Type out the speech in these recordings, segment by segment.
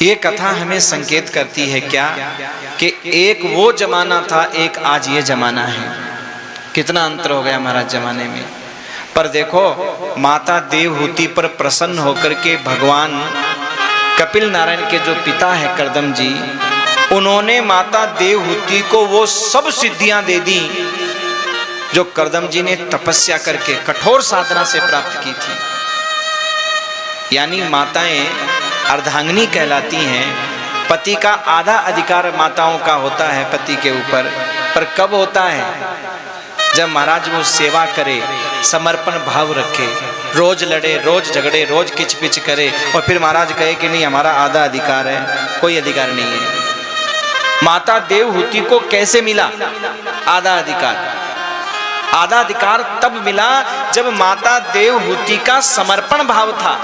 ये कथा हमें संकेत करती है क्या कि एक वो जमाना था, एक आज ये जमाना है। कितना अंतर हो गया महाराज जमाने में। पर देखो, माता देवहूति पर प्रसन्न होकर के भगवान कपिल नारायण के जो पिता है करदम जी, उन्होंने माता देवहूति को वो सब सिद्धियां दे दी जो करदम जी ने तपस्या करके कठोर साधना से प्राप्त की थी। यानी माताएं अर्धांगिनी कहलाती हैं। पति का आधा अधिकार माताओं का होता है पति के ऊपर, पर कब होता है? जब महाराज वो सेवा करे, समर्पण भाव रखे, रोज लड़े, रोज झगड़े, रोज किचपिच करे और फिर महाराज कहे कि नहीं हमारा आधा अधिकार है। कोई अधिकार नहीं है। माता देवहूति को कैसे मिला आधा अधिकार? आधा अधिकार तब मिला जब माता देवहूति का समर्पण भाव था।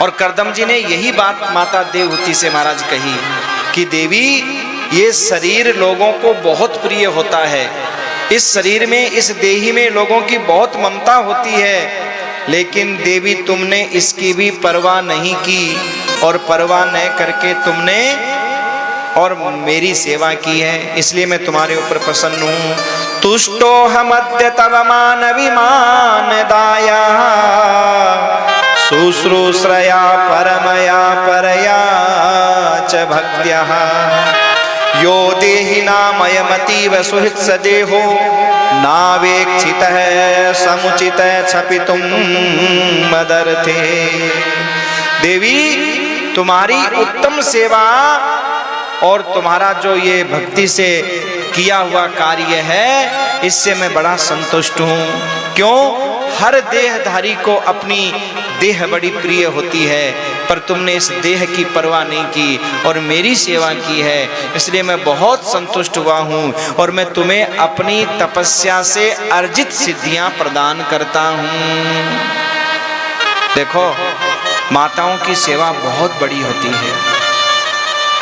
और करदम जी ने यही बात माता देवहूति से महाराज कही कि देवी, ये शरीर लोगों को बहुत प्रिय होता है। इस शरीर में, इस देही में लोगों की बहुत ममता होती है, लेकिन देवी तुमने इसकी भी परवाह नहीं की और परवाह न करके तुमने और मेरी सेवा की है, इसलिए मैं तुम्हारे ऊपर प्रसन्न हूँ। तुष्टो हमद्य तव मान विमान दाया शुश्रूषया परमया परया च भक्त्या यो देहि नामयमतीव सुहृत्स देहो नावेक्षितः समुचितः क्षपितुं मदर्थे। देवी, तुम्हारी उत्तम सेवा और तुम्हारा जो ये भक्ति से किया हुआ कार्य है, इससे मैं बड़ा संतुष्ट हूँ। क्यों? हर देहधारी को अपनी देह बड़ी प्रिय होती है, पर तुमने इस देह की परवाह नहीं की और मेरी सेवा की है, इसलिए मैं बहुत संतुष्ट हुआ हूँ और मैं तुम्हें अपनी तपस्या से अर्जित सिद्धियां प्रदान करता हूँ। देखो, माताओं की सेवा बहुत बड़ी होती है।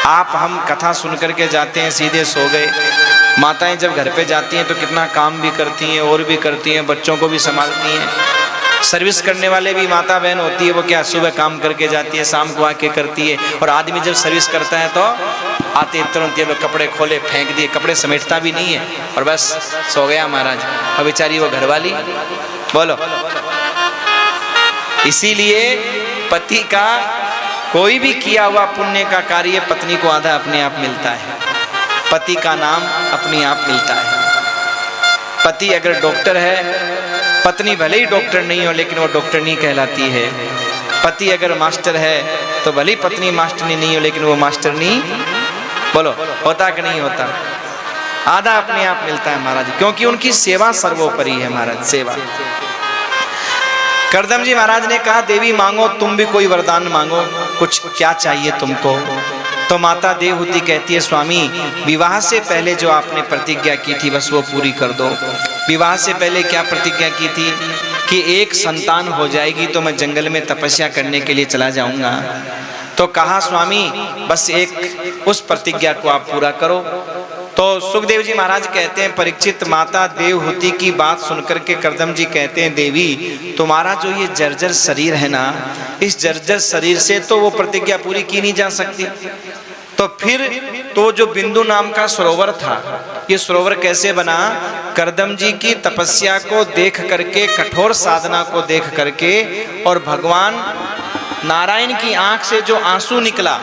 आप हम कथा सुन करके जाते हैं, सीधे सो गए। माताएं जब घर पे जाती हैं तो कितना काम भी करती हैं और भी करती हैं, बच्चों को भी संभालती हैं। सर्विस करने वाले भी माता बहन होती है, वो क्या सुबह काम करके जाती है, शाम को आके करती है। और आदमी जब सर्विस करता है तो आते तुरंत ये लोग कपड़े खोले, फेंक दिए, कपड़े समेटता भी नहीं है और बस सो गया महाराज। और बेचारी वो घरवाली, बोलो। इसीलिए पति का कोई भी किया हुआ पुण्य का कार्य पत्नी को आधा अपने आप मिलता है। पति का नाम अपने आप मिलता है। पति अगर डॉक्टर है, पत्नी भले ही डॉक्टर नहीं हो लेकिन वो डॉक्टरनी कहलाती है। पति अगर मास्टर है तो भले ही पत्नी मास्टरनी नहीं हो लेकिन वो मास्टरनी, बोलो, होता कि नहीं होता? आधा अपने आप मिलता है महाराज, क्योंकि उनकी सेवा सर्वोपरि है महाराज, सेवा। करदम जी महाराज ने कहा, देवी मांगो, तुम भी कोई वरदान मांगो, कुछ क्या चाहिए तुमको? तो माता देवहूति कहती है, स्वामी, विवाह से पहले जो आपने प्रतिज्ञा की थी बस वो पूरी कर दो। विवाह से पहले क्या प्रतिज्ञा की थी? कि एक संतान हो जाएगी तो मैं जंगल में तपस्या करने के लिए चला जाऊंगा। तो कहा, स्वामी बस एक उस प्रतिज्ञा को आप पूरा करो। तो सुखदेव जी महाराज कहते हैं, परीक्षित, माता देवहूति की बात सुनकर के करदम जी कहते हैं, देवी तुम्हारा जो ये जर्जर शरीर है ना, इस जर्जर शरीर से तो वो प्रतिज्ञा पूरी की नहीं जा सकती। तो फिर तो जो बिंदु नाम का सरोवर था, ये सरोवर कैसे बना? करदम जी की तपस्या को देख करके, कठोर साधना को देख करके, और भगवान नारायण की आंख से जो आंसू निकला,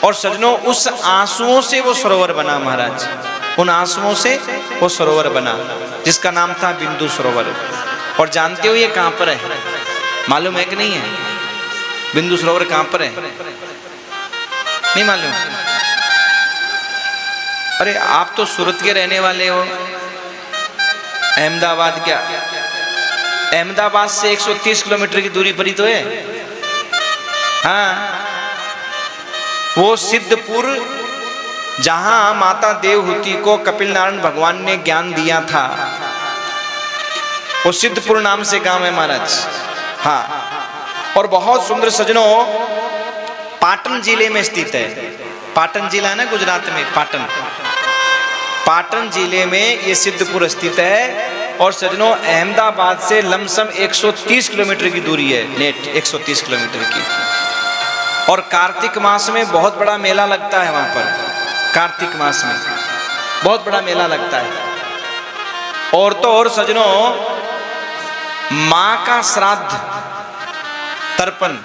और सजनों उस आंसुओं से वो सरोवर बना महाराज। उन आंसुओं से वो सरोवर बना जिसका नाम था बिंदु सरोवर। और जानते हो ये कहां पर है? मालूम है कि नहीं है? बिंदु सरोवर कहां पर है? नहीं मालूम? अरे आप तो सूरत के रहने वाले हो। अहमदाबाद, क्या अहमदाबाद से 130 किलोमीटर की दूरी पर ही तो है। हाँ, वो सिद्धपुर, जहां माता देवहूति को कपिल नारायण भगवान ने ज्ञान दिया था, वो सिद्धपुर नाम से गांव है महाराज। हाँ, और बहुत सुंदर सजनों, पाटन जिले में स्थित है। पाटन जिला है ना गुजरात में, पाटन। पाटन जिले में ये सिद्धपुर स्थित है। और सजनों, अहमदाबाद से लमसम 130 किलोमीटर की दूरी है, नेट 130 किलोमीटर की। और कार्तिक मास में बहुत बड़ा मेला लगता है वहां पर। कार्तिक मास में बहुत बड़ा मेला लगता है। और तो और सजनों, मां का श्राद्ध, तर्पण,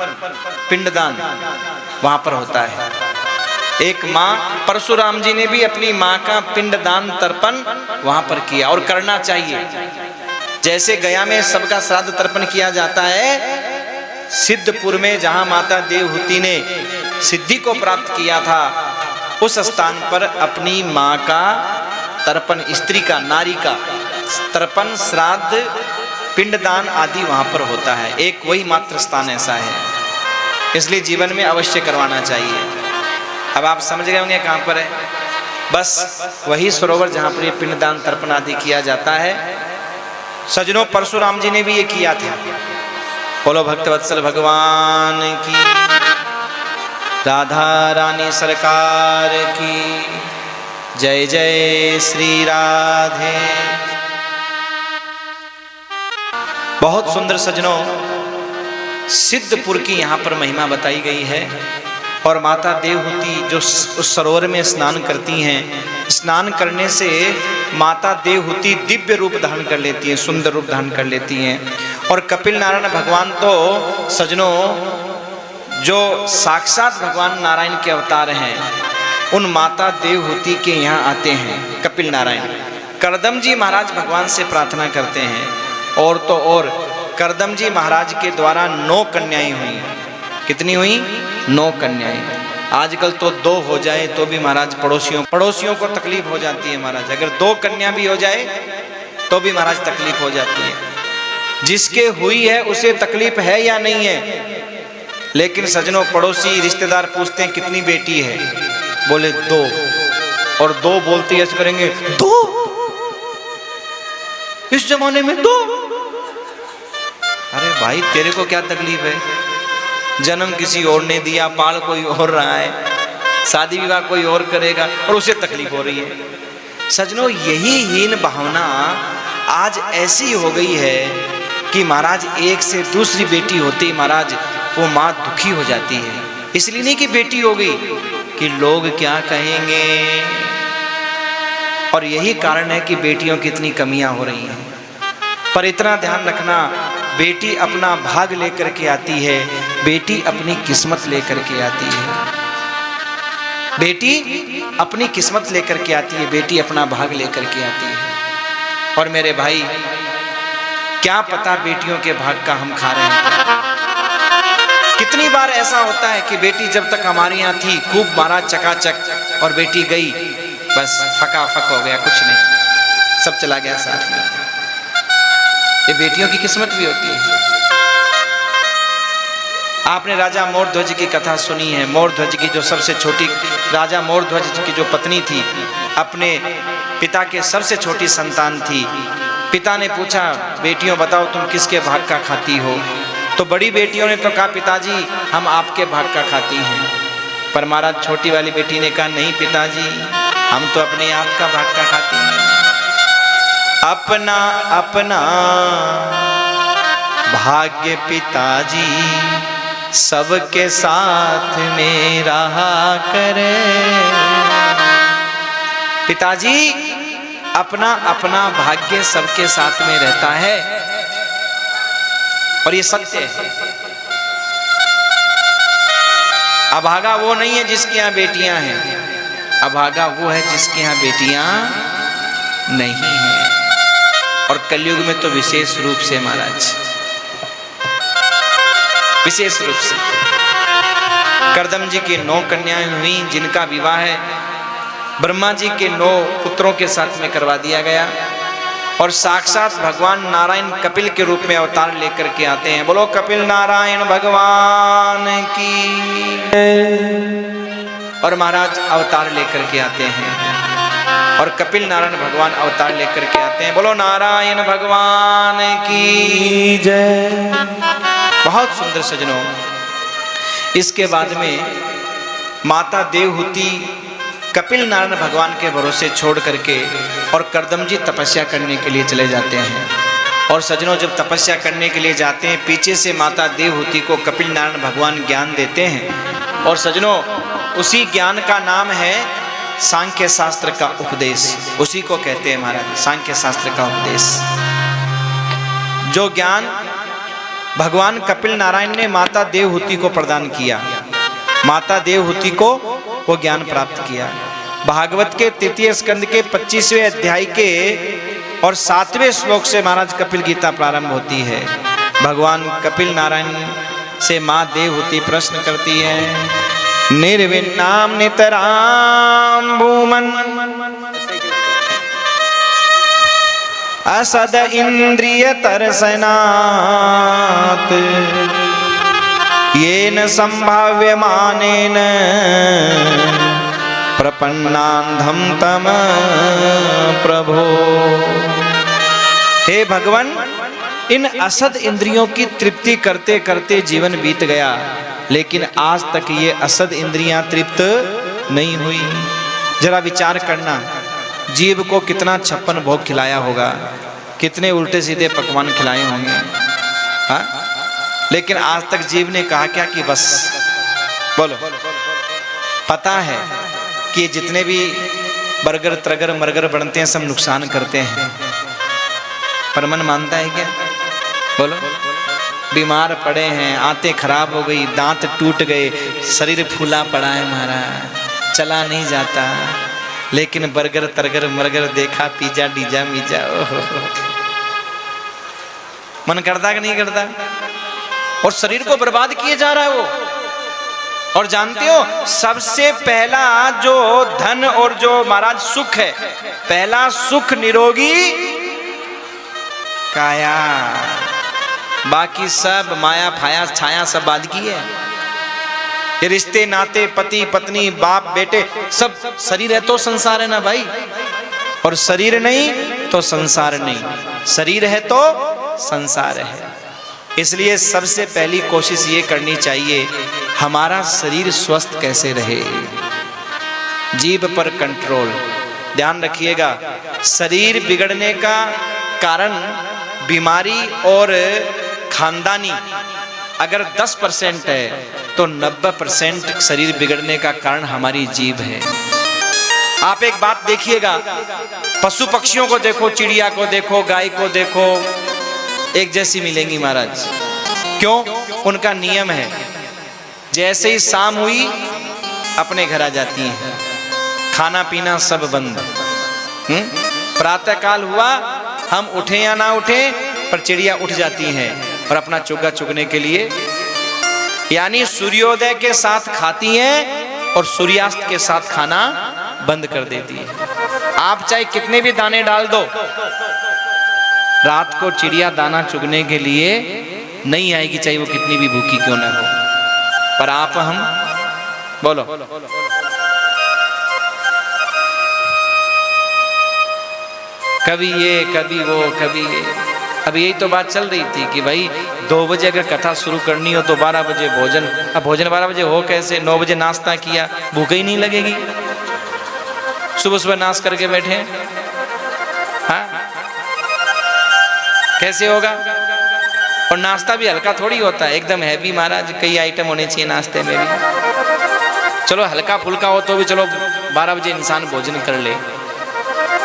पिंडदान वहां पर होता है। एक मां, परशुराम जी ने भी अपनी मां का पिंडदान तर्पण वहां पर किया, और करना चाहिए। जैसे गया में सबका श्राद्ध तर्पण किया जाता है, सिद्धपुर में जहां माता देवहूति ने सिद्धि को प्राप्त किया था, उस स्थान पर अपनी मां का तर्पण, स्त्री का, नारी का तर्पण, श्राद्ध, पिंडदान आदि वहां पर होता है। एक वही मात्र स्थान ऐसा है, इसलिए जीवन में अवश्य करवाना चाहिए। अब आप समझ गए होंगे कहां पर है। बस वही सरोवर जहां पर ये पिंडदान, तर्पण आदि किया जाता है। सजनों, परशुराम जी ने भी ये किया था। बोलो भक्तवत्सल भगवान की, राधा रानी सरकार की जय। जय श्री राधे। बहुत सुंदर सजनों, सिद्धपुर की यहाँ पर महिमा बताई गई है। और माता देवहूति जो उस सरोवर में स्नान करती हैं, स्नान करने से माता देवहूति दिव्य रूप धारण कर लेती हैं, सुंदर रूप धारण कर लेती हैं। और कपिल नारायण भगवान तो सजनों जो साक्षात भगवान नारायण के अवतार हैं, उन माता देवहूति के यहाँ आते हैं कपिल नारायण। करदम जी महाराज भगवान से प्रार्थना करते हैं, और तो और करदम जी महाराज के द्वारा 9 कन्याएं हुई। कितनी हुई? 9 कन्याएं। आजकल तो 2 हो जाए तो भी महाराज पड़ोसियों को तकलीफ हो जाती है महाराज। अगर 2 कन्या भी हो जाए तो भी महाराज तकलीफ हो जाती है। जिसके हुई है उसे तकलीफ है या नहीं है? लेकिन सजनों, पड़ोसी रिश्तेदार पूछते हैं कितनी बेटी है, बोले 2, और 2 बोलते ऐसे करेंगे, 2 इस जमाने में 2? अरे भाई, तेरे को क्या तकलीफ है? जन्म किसी और ने दिया, पाल कोई और रहा है, शादी विवाह कोई और करेगा, और उसे तकलीफ हो रही है। सजनों, यही हीन भावना आज ऐसी हो गई है कि महाराज एक से दूसरी बेटी होती महाराज वो माँ दुखी हो जाती है। इसलिए नहीं कि बेटी हो गई, कि लोग क्या कहेंगे। और यही कारण है कि बेटियों की इतनी कमियां हो रही हैं। पर इतना ध्यान रखना, बेटी अपना भाग लेकर के आती है, बेटी अपनी किस्मत लेकर के आती है। बेटी अपनी किस्मत लेकर के आती है, बेटी अपना भाग लेकर के आती है। और मेरे भाई, क्या पता बेटियों के भाग का हम खा रहे हैं। कितनी बार ऐसा होता है कि बेटी जब तक हमारे यहाँ थी खूब मारा चकाचक, और बेटी गई बस फकाफक हो गया, कुछ नहीं, सब चला गया साथ में। ये बेटियों की किस्मत भी होती है। आपने राजा मोरध्वज की कथा सुनी है। मोरध्वज की जो सबसे छोटी, राजा मोरध्वज की जो पत्नी थी, अपने पिता के सबसे छोटी संतान थी। पिता ने पूछा, बेटियों बताओ तुम किसके भाग का खाती हो? तो बड़ी बेटियों ने तो कहा, पिताजी हम आपके भाग का खाती हैं। पर महाराज छोटी वाली बेटी ने कहा, नहीं पिताजी, हम तो अपने आप का भाग का खाती हैं। अपना अपना भाग्य पिताजी सबके साथ में रहा करे। पिताजी, अपना अपना भाग्य सबके साथ में रहता है, और ये सत्य है। अभागा वो नहीं है जिसके यहाँ बेटियां हैं, अभागा वो है जिसके यहाँ बेटियां नहीं हैं। और कलयुग में तो विशेष रूप से महाराज, विशेष रूप से करदम जी की 9 कन्याएं हुई, जिनका विवाह है ब्रह्मा जी के 9 पुत्रों के साथ में करवा दिया गया। और साक्षात भगवान नारायण कपिल के रूप में अवतार लेकर के आते हैं। बोलो कपिल नारायण भगवान की। और महाराज अवतार लेकर के आते हैं, और कपिल नारायण भगवान अवतार लेकर के आते हैं। बोलो नारायण भगवान की जय। बहुत सुंदर सजनों। इसके बाद में माता देवहूति कपिल नारायण भगवान के भरोसे छोड़ करके और करदम जी तपस्या करने के लिए चले जाते हैं। और सजनों, जब तपस्या करने के लिए जाते हैं, पीछे से माता देवहूति को कपिल नारायण भगवान ज्ञान देते हैं और सजनों, उसी ज्ञान का नाम है सांख्य शास्त्र का उपदेश। उसी को कहते हैं महाराज सांख्य शास्त्र का उपदेश। जो ज्ञान भगवान कपिल नारायण ने माता देवहूति को प्रदान किया, माता देवहूति को वो ज्ञान प्राप्त किया। भागवत के तृतीय स्कंद के 25वें अध्याय के और 7वें श्लोक से महाराज कपिल गीता प्रारंभ होती है। भगवान कपिल नारायण से माँ देवहूति प्रश्न करती है, निर्विन्नाम नितराम भूमन असद इंद्रिय तरसनात् येन संभाव्यमानेन प्रपन्नांधम तम प्रभो। हे भगवान, इन असद इंद्रियों की तृप्ति करते करते जीवन बीत गया, लेकिन आज तक ये असद इंद्रियां तृप्त नहीं हुई। जरा विचार करना, जीव को कितना 56 भोग खिलाया होगा, कितने उल्टे सीधे पकवान खिलाए होंगे, हाँ? लेकिन आज तक जीव ने कहा क्या कि बस। बोलो, पता है कि जितने भी बर्गर त्रगर मरगर बनते हैं सब नुकसान करते हैं, पर मन मानता है क्या? बोलो, बीमार पड़े हैं, आंतें खराब हो गई, दांत टूट गए, शरीर फूला पड़ा है महाराज, चला नहीं जाता, लेकिन बर्गर तरगर मरगर देखा, पिज्जा डीजा मीजा, ओहो मन करता कि नहीं करता? और शरीर को बर्बाद किए जा रहा है वो। और जानते हो, सबसे पहला जो धन और जो महाराज सुख है, पहला सुख निरोगी काया, बाकी सब माया फाया छाया सब बाद की है। ये रिश्ते नाते, पति पत्नी बाप बेटे, सब शरीर है तो संसार है ना भाई, और शरीर नहीं तो संसार नहीं, शरीर है तो संसार है। इसलिए सबसे पहली कोशिश ये करनी चाहिए, हमारा शरीर स्वस्थ कैसे रहे, जीभ पर कंट्रोल। ध्यान रखिएगा, शरीर बिगड़ने का कारण बीमारी और खानदानी अगर 10% है तो 90% शरीर बिगड़ने का कारण हमारी जीभ है। आप एक बात देखिएगा, पशु पक्षियों को देखो, चिड़िया को देखो, गाय को देखो, एक जैसी मिलेंगी महाराज। क्यों? उनका नियम है, जैसे ही शाम हुई अपने घर आ जाती हैं, खाना पीना सब बंद। प्रातः काल हुआ, हम उठे या ना उठे, पर चिड़िया उठ जाती हैं और अपना चुगा चुगने के लिए, यानी सूर्योदय के साथ खाती हैं और सूर्यास्त के साथ खाना बंद कर देती है। आप चाहे कितने भी दाने डाल दो, रात को चिड़िया दाना चुगने के लिए नहीं आएगी, चाहे वो कितनी भी भूखी क्यों ना हो। पर आप हम बोलो, कभी ये कभी वो कभी ये। अब यही तो बात चल रही थी कि भाई 2 बजे अगर कथा शुरू करनी हो तो 12 बजे भोजन। अब भोजन 12 बजे हो कैसे? 9 बजे नाश्ता किया, भूख ही नहीं लगेगी। सुबह सुबह नाश्ता करके बैठे, हाँ कैसे होगा? और नाश्ता भी हल्का थोड़ी होता है, एकदम हैवी महाराज, कई आइटम होने चाहिए नाश्ते में भी। चलो हल्का फुल्का हो तो भी चलो 12 बजे इंसान भोजन कर ले,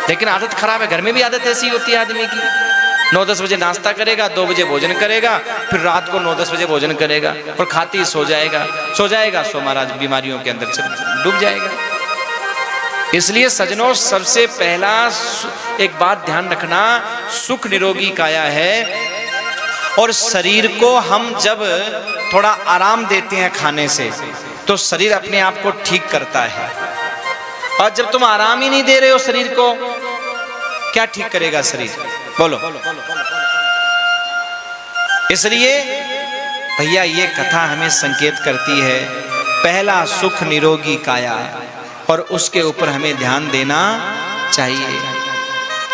लेकिन आदत खराब है। घर में भी आदत ऐसी होती है आदमी की, 9-10 बजे नाश्ता करेगा, 2 बजे भोजन करेगा, फिर रात को 9-10 बजे भोजन करेगा और खाते ही सो जाएगा सो महाराज बीमारियों के अंदर डूब जाएगा। इसलिए सजनों, सबसे पहला एक बात ध्यान रखना, सुख निरोगी काया है। और शरीर को हम जब थोड़ा आराम देते हैं खाने से, तो शरीर अपने आप को ठीक करता है। और जब तुम आराम ही नहीं दे रहे हो शरीर को, क्या ठीक करेगा शरीर? बोलो। इसलिए भैया ये कथा हमें संकेत करती है, पहला सुख निरोगी काया, और उसके ऊपर हमें ध्यान देना चाहिए।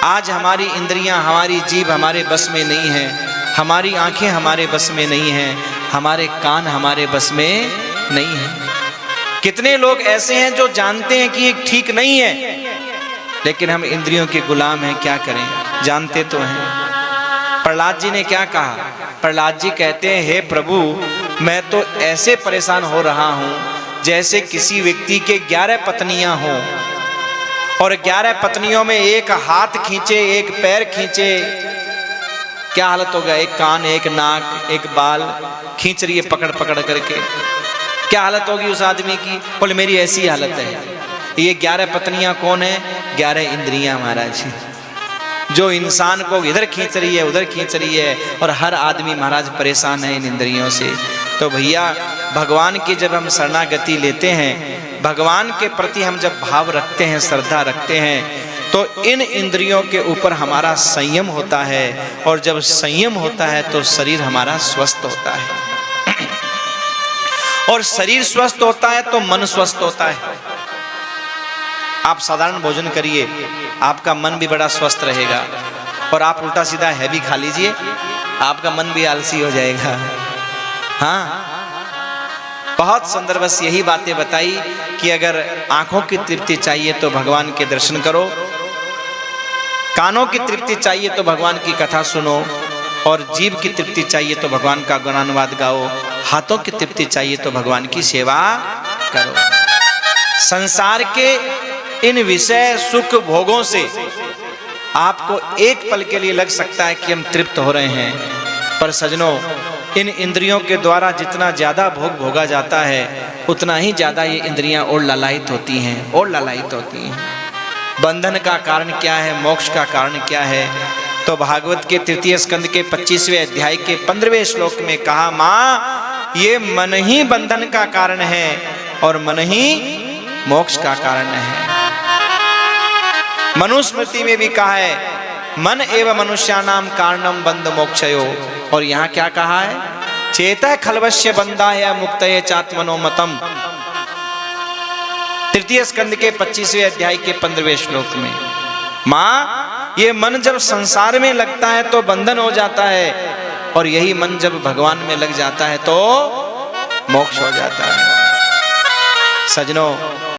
आज हमारी इंद्रियां, हमारी जीभ हमारे बस में नहीं है, हमारी आंखें हमारे बस में नहीं हैं, हमारे कान हमारे बस में नहीं है। कितने लोग ऐसे हैं जो जानते हैं कि ये ठीक नहीं है, लेकिन हम इंद्रियों के गुलाम हैं, क्या करें? जानते तो हैं। प्रहलाद जी ने क्या कहा? प्रहलाद जी कहते हैं, हे प्रभु, मैं तो ऐसे परेशान हो रहा हूं, जैसे किसी व्यक्ति के 11 पत्नियां हों और 11 पत्नियों में एक हाथ खींचे, एक पैर खींचे, क्या हालत होगा? एक कान, एक नाक, एक बाल खींच रही है पकड़ पकड़ करके, क्या हालत होगी उस आदमी की? बोले मेरी ऐसी हालत है। ये 11 पत्नियां कौन है? 11 इंद्रियां महाराज, जो इंसान को इधर खींच रही है, उधर खींच रही है, और हर आदमी महाराज परेशान है इन इंद्रियों से। तो भैया भगवान की जब हम शरणागति लेते हैं, भगवान के प्रति हम जब भाव रखते हैं, श्रद्धा रखते हैं, तो इन इंद्रियों के ऊपर हमारा संयम होता है, और जब संयम होता है तो शरीर हमारा स्वस्थ होता है, और शरीर स्वस्थ होता है तो मन स्वस्थ होता है। आप साधारण भोजन करिए, आपका मन भी बड़ा स्वस्थ रहेगा, और आप उल्टा सीधा हैवी खा लीजिए, आपका मन भी आलसी हो जाएगा। हाँ, बहुत सुंदर बस यही बातें बताई कि अगर आंखों की तृप्ति चाहिए तो भगवान के दर्शन करो, कानों की तृप्ति चाहिए तो भगवान की कथा सुनो, और जीभ की तृप्ति चाहिए तो भगवान का गुणानुवाद गाओ, हाथों की तृप्ति चाहिए तो भगवान की सेवा करो। संसार के इन विषय सुख भोगों से आपको एक पल के लिए लग सकता है कि हम तृप्त हो रहे हैं, पर सजनों इन इंद्रियों के द्वारा जितना ज्यादा भोग भोगा जाता है, उतना ही ज्यादा ये इंद्रियां और लालायित होती हैं, और लालायित होती हैं। बंधन का कारण क्या है, मोक्ष का कारण क्या है? तो भागवत के 3 स्कंद के 25वें अध्याय के 15वें श्लोक में कहा, माँ ये मन ही बंधन का कारण है और मन ही मोक्ष का कारण है। मनुस्मृति में भी कहा है, मन एवं मनुष्यानाम कारणम बंध मोक्षयो, और यहाँ क्या कहा है? चेतः खलवश्य बंधाय मुक्तये चात्मनो मतम। 3 स्कंद के 25वें अध्याय के 15वें श्लोक में, माँ ये मन जब संसार में लगता है तो बंधन हो जाता है, और यही मन जब भगवान में लग जाता है तो मोक्ष हो जाता है। सजनों